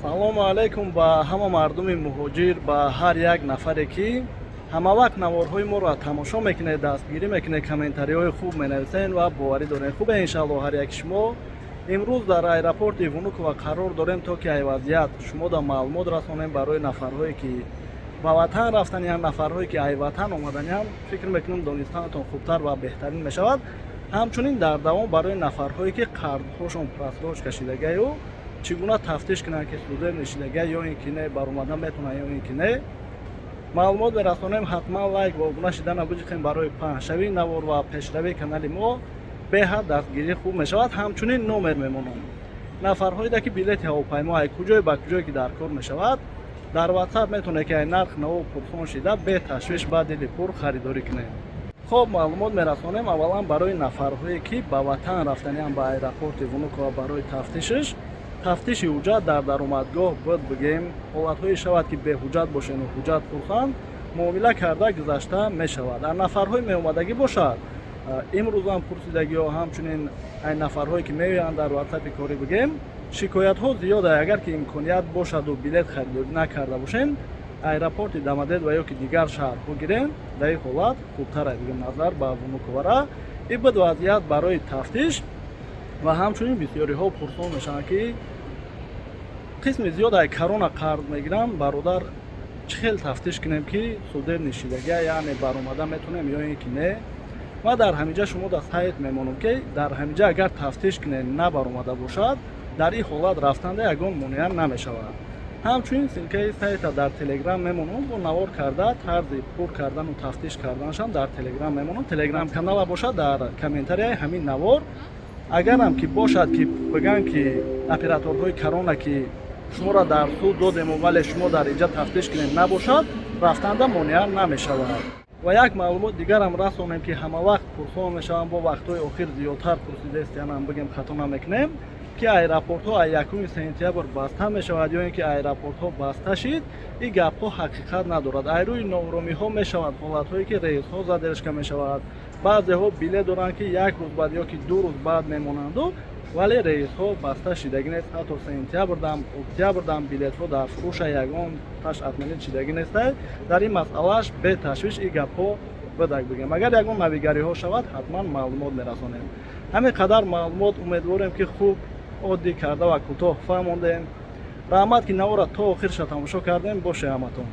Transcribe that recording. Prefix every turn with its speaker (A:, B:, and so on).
A: салому алайкум ба ҳама мардуми муҳоҷир, ба ҳар як нафаре ки ҳамавақт наворҳои моро тамошо мекунед, дастгирӣ мекунед, комментариҳои хуб менависед ва боварӣ доред. Хубе иншалло ҳар яки шумо. имрӯз дар аэропорти Внуково қарор дорем, то ки айвазият шумода маълумот расонем барои нафарҳое ки ба ватан рафтаниянд, нафарҳое ки айватан омаданиянд. фикр мекунам донистанатон хубтар ва беҳтарин мешавад. ҳамчунин дар давом барои нафарҳое ки қардҳошон просроч кашидагаю чӣ гуна тафтиш кунанд ки судеб нишидага ё ин ки не баромадан метавонанд ё ин ки не маълумот мерасонем. ҳатман лайк ва обуна шидана биҷиқем барои паҳншавии навор ва пешравии канали мо. беҳад дастгирӣ хуб мешавад. ҳамчунин номер мемонам нафарҳоеда ки билети ҳавопаймо ай куҷое ба куҷое ки дар кор мешавад, дар ватсап метавонед ки ай нарх наво пурсон шида беташвиш ба дили пур харидорӣ кунед. хоб маълумот мерасонем аввалан барои нафарҳое ки ба ватан рафтаниянд, ба аэропорти Внуково барои тафтиши ҳуҷҷат дар даромадгоҳ буд бигем ҳолатҳое шавад ки беҳуҷҷат бошену ҳуҷҷат пурсанд муомила карда гузашта мешавад. ар нафарҳои меомадагӣ бошад имрӯзам пурсидагиҳо ҳамчунин ай нафарҳое ки меоянд дар ватсапи корӣ бигем шикоятҳо зиёда. агар ки имконият бошаду билет харидорӣ накарда бошед аэропорти Дамадед ва ё ки дигар шаҳрҳо гирен, дар ин ҳолат хубтара бигем назар ба Внуковора. ин буд вазъият барои тафтиш ва ҳамчунин бисёриҳо пурсон мешаванд ки қисми зиёд ай корона қарз мегиранд. бародар чӣ хел тафтиш кунем ки судеб нишидага яъне баромада метавонем ё ин ки не. ва дар ҳамиҷа шумо да сайт мемонам ки дар ҳамиҷа агар тафтиш кунед набаромада бошад дар ин ҳолат рафтанда ягон монеа намешавад. ҳамчунин силкаи сайта дар телеграм мемонам бо навор карда тарзи пур кардану тафтиш карданашам дар телеграм мемонам. телеграм канала бошад дар комментарияи ҳамин навор. агарам ки бошад ки бигӯянд ки операторҳои корона ки шуморо дар суд додему вале шумо дар инҷа тафтиш кунед набошад, рафтанда монеа намешавад. ва як маълумот дигарам расонем ки ҳамавақт пурсон мешаванд, бо вақтҳои охир зиёдтар пурсидест янам бигем хато намекунем ки аэропортҳо аз 1 сентябр баста мешавад ё ин ки аэропортҳо баста шид. ин гапҳо ҳақиқат надорад. ай рӯи нооромиҳо мешавад ҳолатҳое ки рейсҳо задержка мешавад. баъзеҳо билет доранд ки 1 рӯз баъд ё ки 2 рӯз баъд мемонанду вале рейсҳо баста шидагӣ нест. ҳатто сентябрдам октябрдам билетҳо дар фурӯша ягон таш атминит шидагӣ нестай. дар ин масъалааш беташвиш ин гапҳо бидак бигем. агар ягон навигариҳо шавад ҳатман маълумот мерасонем. ҳамин қадар маълумот умедворем ки хуб оддӣ карда ва кӯтоҳ фаҳмондем. раҳмат ки навора то охирша тамошо кардем. боше ҳаматон.